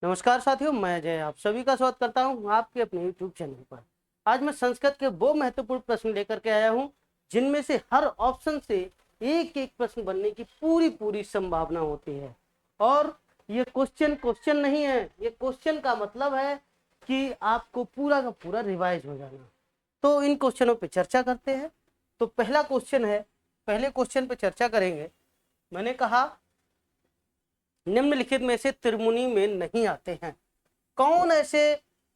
नमस्कार साथियों, मैं जय आप सभी का स्वागत करता हूं आपके अपने YouTube चैनल पर। आज मैं संस्कृत के वो महत्वपूर्ण प्रश्न लेकर के आया हूं जिनमें से हर ऑप्शन से एक एक प्रश्न बनने की पूरी पूरी संभावना होती है। और ये क्वेश्चन क्वेश्चन नहीं है, ये क्वेश्चन का मतलब है कि आपको पूरा का पूरा रिवाइज हो जाना। तो इन क्वेश्चनों पे चर्चा करते हैं। तो पहला क्वेश्चन है, पहले क्वेश्चन पे चर्चा करेंगे। मैंने कहा निम्नलिखित में से त्रिमुनि में नहीं आते हैं। कौन ऐसे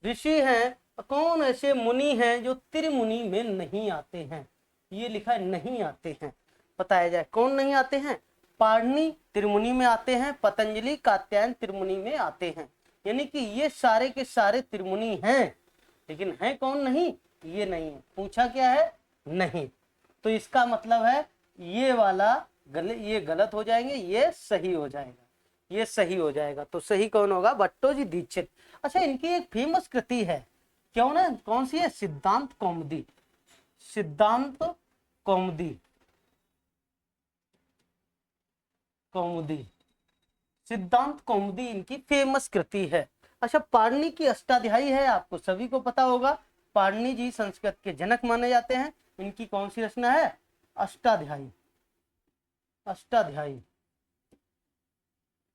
ऋषि हैं, कौन ऐसे मुनि हैं जो त्रिमुनि में नहीं आते हैं? ये लिखा है नहीं आते हैं, बताया जाए कौन नहीं आते हैं। पाणिनि त्रिमुनि में आते हैं, पतंजलि कात्यायन त्रिमुनि में आते हैं। यानी कि ये सारे के सारे त्रिमुनि हैं, लेकिन हैं कौन नहीं, ये नहीं है। पूछा क्या है? नहीं। तो इसका मतलब है ये वाला ये गलत हो जाएंगे, ये सही हो जाएगा, ये सही हो जाएगा। तो सही कौन होगा? भट्टोजी दीक्षित। अच्छा, इनकी एक फेमस कृति है, क्यों ना, कौन सी है? सिद्धांत कौमुदी। सिद्धांत कौमुदी, कौमुदी, सिद्धांत कौमुदी इनकी फेमस कृति है। अच्छा, पाणिनि की अष्टाध्यायी है, आपको सभी को पता होगा। पाणिनि जी संस्कृत के जनक माने जाते हैं। इनकी कौन सी रचना है? अष्टाध्यायी, अष्टाध्यायी।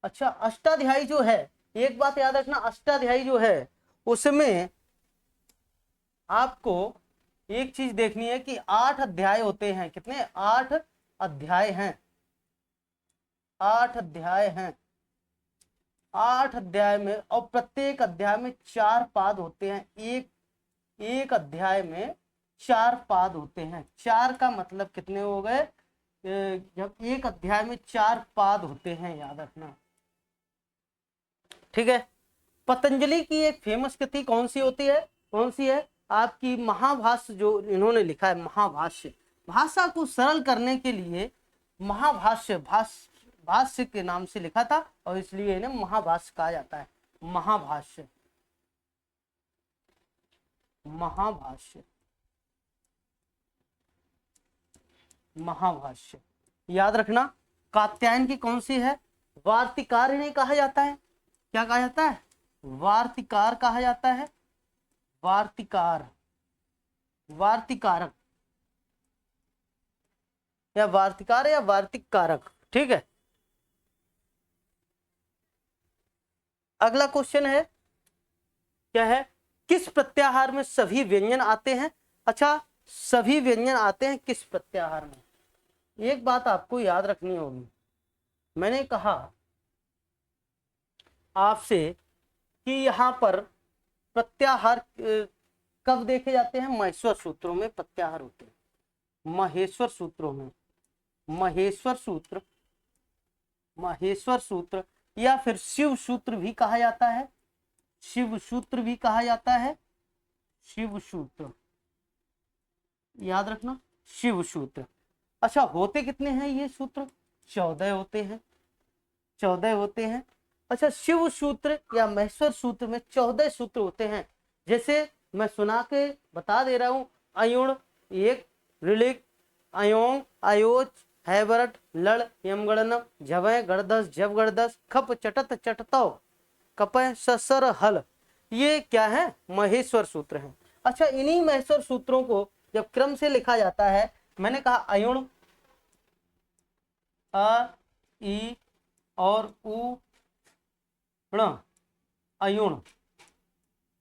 अच्छा, अष्टाध्यायी जो है, एक बात याद रखना, अष्टाध्यायी जो है उसमें आपको एक चीज देखनी है कि 8 अध्याय होते हैं। कितने? 8 अध्याय हैं, 8 अध्याय हैं। 8 अध्याय में, और प्रत्येक अध्याय में 4 पाद होते हैं। एक एक अध्याय में 4 पाद होते हैं। 4 का मतलब कितने हो गए? जब एक अध्याय में 4 पाद होते हैं, याद रखना, ठीक है। पतंजलि की एक फेमस कृति कौन सी होती है? कौन सी है? आपकी महाभाष्य, जो इन्होंने लिखा है महाभाष्य। भाषा को सरल करने के लिए महाभाष्य, भाष्य के नाम से लिखा था, और इसलिए इन्हें महाभाष्य कहा जाता है। महाभाष्य, महाभाष्य, महाभाष्य, याद रखना। कात्यायन की कौन सी है? वार्तिकार इन्हें कहा जाता है। क्या कहा जाता है? वार्तिकार कहा जाता है। वार्तिकार, वार्तिकारक, या वार्तिकार या वार्तिकारक, ठीक है। अगला क्वेश्चन है, क्या है? किस प्रत्याहार में सभी व्यंजन आते हैं? अच्छा, सभी व्यंजन आते हैं किस प्रत्याहार में? एक बात आपको याद रखनी होगी। मैंने कहा आपसे कि यहाँ पर प्रत्याहार कब देखे जाते हैं? महेश्वर सूत्रों में प्रत्याहार होते हैं। महेश्वर सूत्रों में, महेश्वर सूत्र, महेश्वर सूत्र, या फिर शिव सूत्र भी कहा जाता है। शिव सूत्र भी कहा जाता है। शिव सूत्र, याद रखना, शिव सूत्र। अच्छा, होते कितने हैं ये सूत्र? 14 होते हैं, 14 होते हैं। अच्छा, शिव सूत्र या महेश्वर सूत्र में 14 सूत्र होते हैं। जैसे मैं सुना के बता दे रहा हूं। अयुण, एक, ऋलिक, अयोंग, अयोच, हैवरट, लड़, यमगणनम, झवय, गणदस, जब गणदस, खप, चटत, चटतौ, कपय, ससर, हल, ये क्या है? महेश्वर सूत्र हैं। अच्छा, इन्हीं महेश्वर सूत्रों को जब क्रम से लिखा जाता है, मैंने कहा अयुण, अ, ई और उ, ण, अयुण।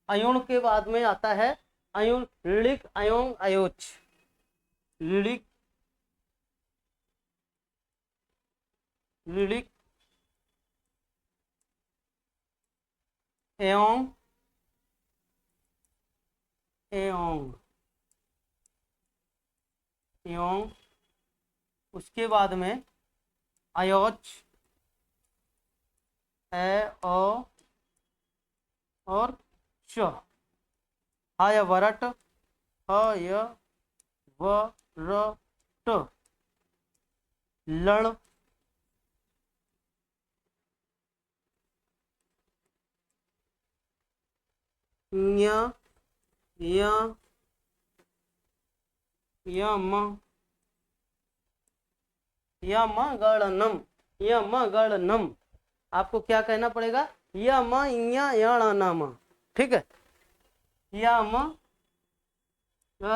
अयुण के बाद में आता है अयुण, ऋलिक, अयोंग, अयोच, ऋलिक, ऋलिक, एयोंग, एयोंग, एयोंग। उसके बाद में अयोच, ए, ओ और च, हाय वरट, ह, य, व, र, ट, लड़, ञ, य, यम, यमगणनम, यमगणनम। आपको क्या कहना पड़ेगा? यम इया यण नम, ठीक है, यम ण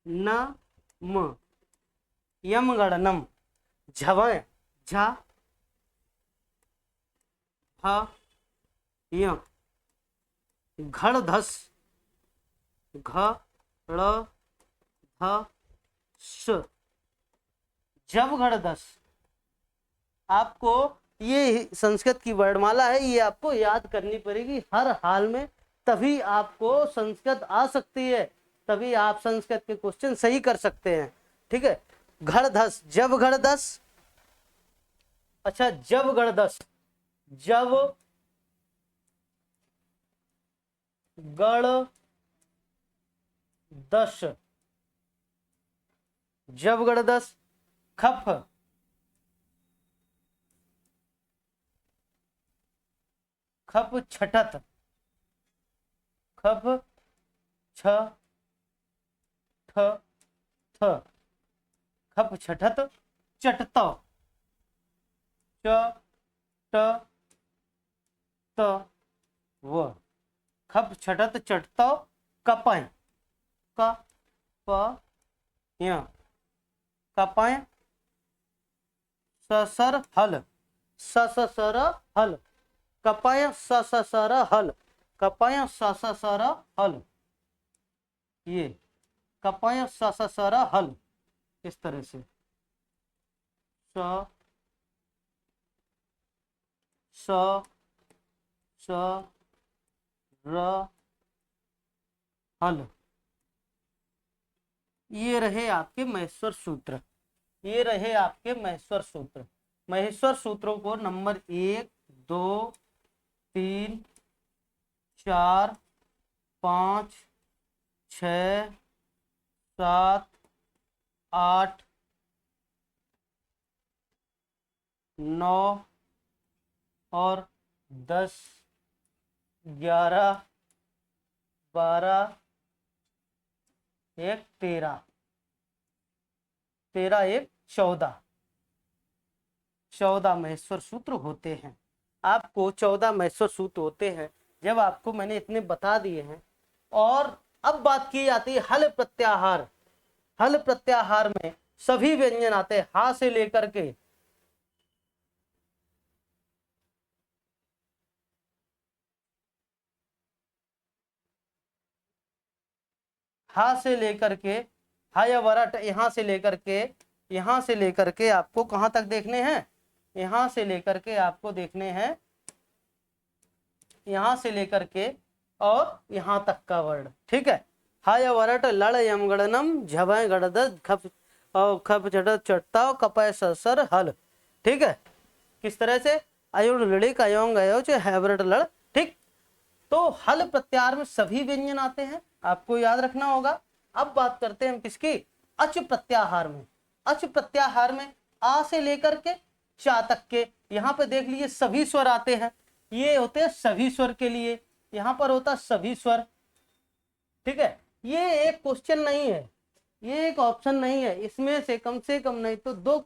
न म, यम गणनम, झव झा ह य, घड़ धस घ ड़ ध स, जब घड़ धस। आपको ये संस्कृत की वर्णमाला है, ये आपको याद करनी पड़ेगी हर हाल में, तभी आपको संस्कृत आ सकती है, तभी आप संस्कृत के क्वेश्चन सही कर सकते हैं, ठीक है। घड़ धस, जब घड़ धस, अच्छा जब घड़ धस, जब गण दस, जब गण दस, खप खप छठत, खप छ ठ थ, खप छठत चटत, च ट त व, खप छठत चटत कपय, क प य, कपय ससर हल, ससर हल, कपय ससर हल, कपय ससर हल, ये कपय ससर हल, इस तरह से स स र हल। ये रहे आपके महेश्वर सूत्र, ये रहे आपके महेश्वर सूत्र। महेश्वर सूत्रों को नंबर 1 2 3 4 5 6 7 8 9 और 10 11 12 1 13 13 1 14 14 महेश्वर सूत्र होते हैं। आपको 14 महेश्वर सूत्र होते हैं। जब आपको मैंने इतने बता दिए हैं, और अब बात की जाती है हल प्रत्याहार। हल प्रत्याहार में सभी व्यंजन आते हैं, हा से लेकर के हा से लेकर के हा या वरट, यहां से लेकर के यहां से लेकर के आपको कहां तक देखने हैं, यहां से लेकर के आपको देखने हैं, यहां से लेकर के और यहां तक का वर्ड, ठीक है। हा या वरट लड़ यम गणनम झवय गणद खप और खप चढ़ चढ़ता कपय ससर हल, ठीक है। किस तरह से अयुण लड़िक अयोंग अयो हैवरट लड़, ठीक। तो हल प्रत्याहार में सभी व्यंजन आते हैं, आपको याद रखना होगा। अब बात करते हैं हम किसकी, अच प्रत्याहार में। अच प्रत्याहार में आ से लेकर के चा तक के, यहाँ पे देख लीजिए सभी स्वर आते हैं, ये होते हैं सभी स्वर के लिए, यहाँ पर होता सभी स्वर, ठीक है। ये एक क्वेश्चन नहीं है, ये एक ऑप्शन नहीं है, इसमें से कम नहीं तो 2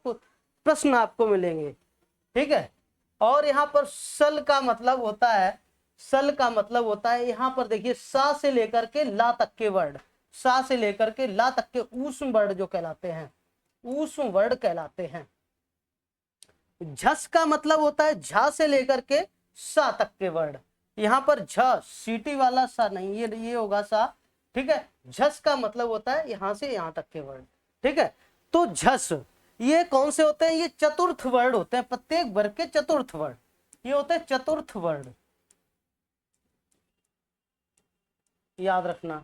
प्रश्न आपको मिलेंगे, ठीक है। और यहाँ पर सल का मतलब होता है, सल का मतलब होता है, यहाँ पर देखिए सा से लेकर के ला तक के वर्ड, सा से लेकर के ला तक के ऊष्म वर्ड जो कहलाते हैं, ऊष्म वर्ड कहलाते हैं। झस का मतलब होता है झा से लेकर के सा तक के वर्ड, यहाँ पर झ सीटी वाला सा नहीं, ये होगा सा, ठीक है। झस का मतलब होता है यहां से यहां तक के वर्ड, ठीक है। तो झस ये कौन से होते हैं, ये चतुर्थ वर्ड होते हैं, प्रत्येक वर्ग के चतुर्थ वर्ड, ये होते हैं चतुर्थ वर्ड, याद रखना,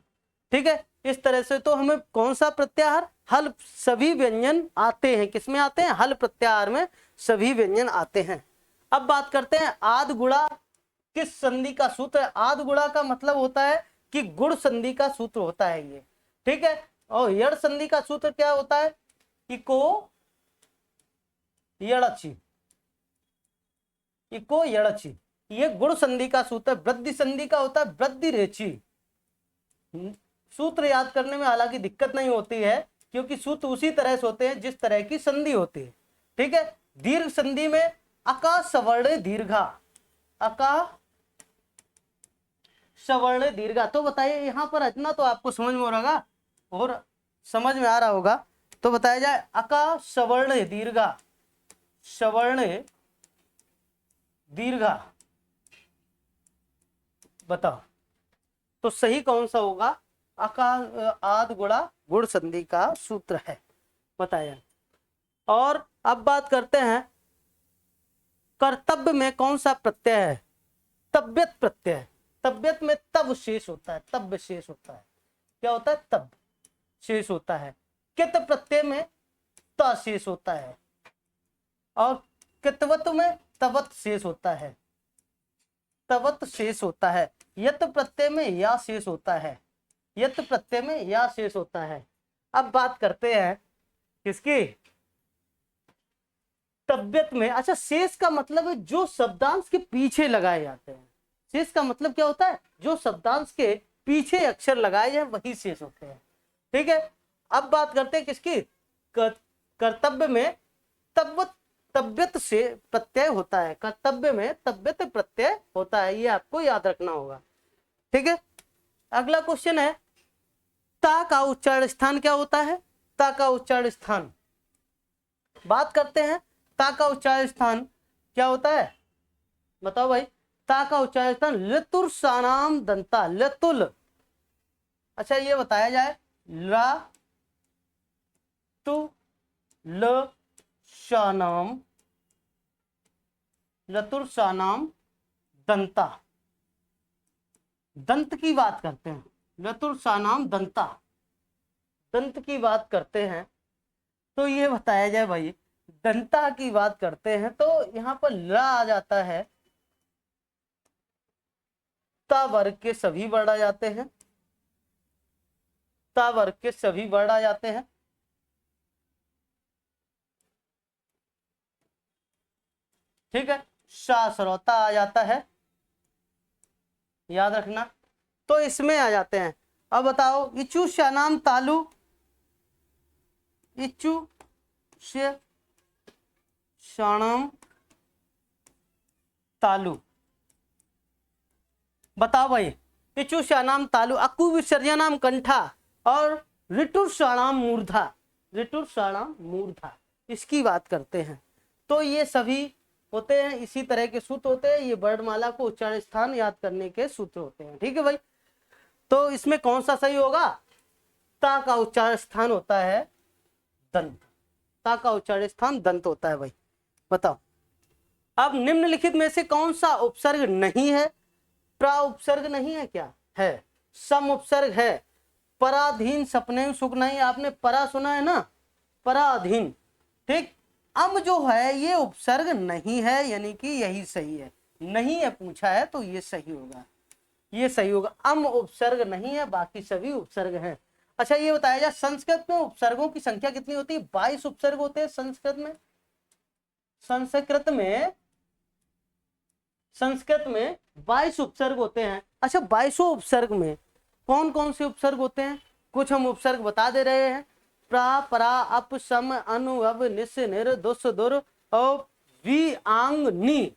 ठीक है। इस तरह से तो हमें कौन सा प्रत्याहार, हल सभी व्यंजन आते हैं, किसमें आते हैं, हल प्रत्याहार में सभी व्यंजन आते हैं। अब बात करते हैं आद गुणा किस संधि का सूत्र है। आद गुणा का मतलब होता है कि गुण संधि का सूत्र होता है ये, ठीक है। और यड़ संधि का सूत्र क्या होता है, इको यड़ची, इको यड़ची, ये गुण संधि का सूत्र है। वृद्धि संधि का होता है वृद्धि रेची। सूत्र याद करने में हालांकि दिक्कत नहीं होती है, क्योंकि सूत्र उसी तरह से होते हैं जिस तरह की संधि होती है, ठीक है। दीर्घ संधि में अका सवर्ण दीर्घा, अका सवर्ण दीर्घा। तो बताइए यहाँ पर रचना तो आपको समझ में हो रहा होगा और समझ में आ रहा होगा, तो बताया जाए अका सवर्ण दीर्घा, सवर्ण दीर्घा, बताओ तो सही कौन सा होगा? अका आद गुणा गुण संधि का सूत्र है, बताया। और अब बात करते हैं कर्तव्य में कौन सा प्रत्यय है? तब्यत प्रत्यय। तब्यत में तब शेष होता है, तब शेष होता है। क्या होता है? तब शेष होता है। कित प्रत्यय में त शेष होता है और कितवत में तवत शेष होता है, तवत शेष होता है। यत प्रत्यय में या शेष होता है, यत प्रत्यय में या शेष होता है। अब बात करते हैं किसकी? तब्यत में। अच्छा, शेष का मतलब है जो शब्दांश के पीछे लगाए जाते हैं। शेष का मतलब क्या होता है? जो शब्दांश के पीछे अक्षर लगाए जाए वही शेष होते हैं। ठीक है, अब बात करते हैं किसकी? कर्तव्य में तब्यत, तब्यत से प्रत्यय होता है। कर्तव्य में तब्यत प्रत्यय होता है, ये आपको याद रखना होगा। ठीक है, अगला क्वेश्चन है ता का उच्चारण स्थान क्या होता है? ता का उच्चारण स्थान, बात करते हैं ता का उच्चारण स्थान क्या होता है, बताओ भाई। ता का उच्चारण स्थान लतुर सानाम दंता, लतुल। अच्छा ये बताया जाए ला तु ल शानाम, लतुर शानाम दंता, दंत की बात करते हैं, लतुर शानाम दंता, दंत की बात करते हैं। तो ये बताया जाए भाई, दंता की बात करते हैं तो यहां पर ला आ जाता है, ता वर्ग के सभी वर्ण आ जाते हैं, ता वर्ग के सभी वर्ण आ जाते हैं। ठीक है, सा श्रोता आ जाता है, याद रखना। तो इसमें आ जाते हैं। अब बताओ इचु शानाम तालु, इचु से शानाम तालु, बताओ भाई। इचु शानाम तालु, अकु विसर्जनाम कंठा और ऋतुर शानाम मूर्धा, ऋतुर शानाम मूर्धा, इसकी बात करते हैं। तो ये सभी होते हैं, इसी तरह के सूत्र होते हैं। ये वर्णमाला को उच्चारण स्थान याद करने के सूत्र होते हैं। ठीक है भाई, तो इसमें कौन सा सही होगा? ता का उच्चारण स्थान होता है दंत, ता का उच्चारण स्थान दंत होता है भाई, बताओ। अब निम्नलिखित में से कौन सा उपसर्ग नहीं है? प्रा उपसर्ग नहीं है क्या? है। सम उपसर्ग है, पराधीन सपने में सुख नहीं, आपने परा सुना है ना, पराधीन। ठीक, अम जो है ये उपसर्ग नहीं है, यानी कि यही सही है। नहीं है पूछा है तो ये सही होगा, ये सही होगा। अम उपसर्ग नहीं है, बाकी सभी उपसर्ग हैं। अच्छा ये बताया जाए संस्कृत में उपसर्गों की संख्या कितनी होती है? 22 उपसर्ग होते हैं संस्कृत में। संस्कृत में, संस्कृत में 22 उपसर्ग होते हैं। अच्छा 22 उपसर्ग में कौन कौन से उपसर्ग होते हैं? कुछ हम उपसर्ग बता दे रहे हैं। प्रा, परा, अप, सम, अनु, अब, निस, निर, दुस, दुर और वी, आंग, नी,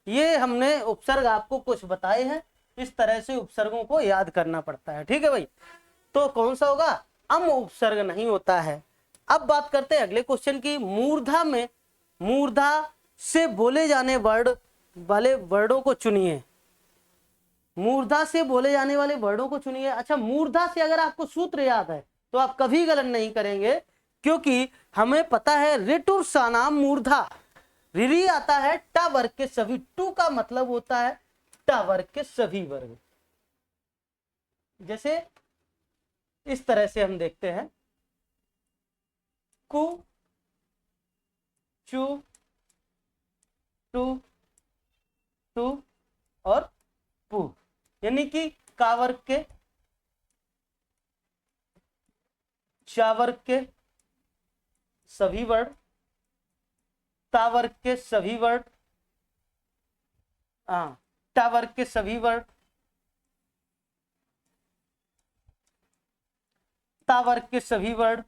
ये हमने उपसर्ग आपको कुछ बताए हैं। इस तरह से उपसर्गों को याद करना पड़ता है। ठीक है भाई, तो कौन सा होगा? अम उपसर्ग नहीं होता है। अब बात करते हैं अगले क्वेश्चन की। मूर्धा में, मूर्धा से बोले जाने वाले वर्डों को चुनिए, मूर्धा से बोले जाने वाले वर्डों को चुनिए। अच्छा मूर्धा से अगर आपको सूत्र याद है तो आप कभी गलत नहीं करेंगे, क्योंकि हमें पता है ऋतुर सानाम मूर्धा, रिरी आता है टा वर्ग के सभी, टू का मतलब होता है टा वर्ग के सभी वर्ग। जैसे इस तरह से हम देखते हैं कु, चू, टू, टू और पू, यानी कि का वर्ग के, चा वर्ग के सभी वर्ड, ता वर्ग के सभी वर्ड, टा वर्ग के सभी वर्ड, ता वर्ग के सभी वर्ड,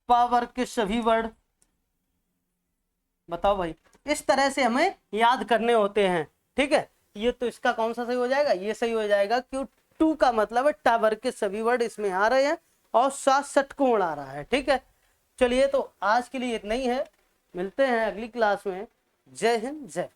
पा वर्ग के सभी वर्ड। बताओ भाई, इस तरह से हमें याद करने होते हैं। ठीक है, ये तो इसका कौन सा सही हो जाएगा, ये सही हो जाएगा, क्यों टू का मतलब है टावर के सभी वर्ड इसमें आ रहे हैं और साथ षटकोण आ रहा है। ठीक है, चलिए तो आज के लिए इतना ही है, मिलते हैं अगली क्लास में। जय हिंद, जय भारत।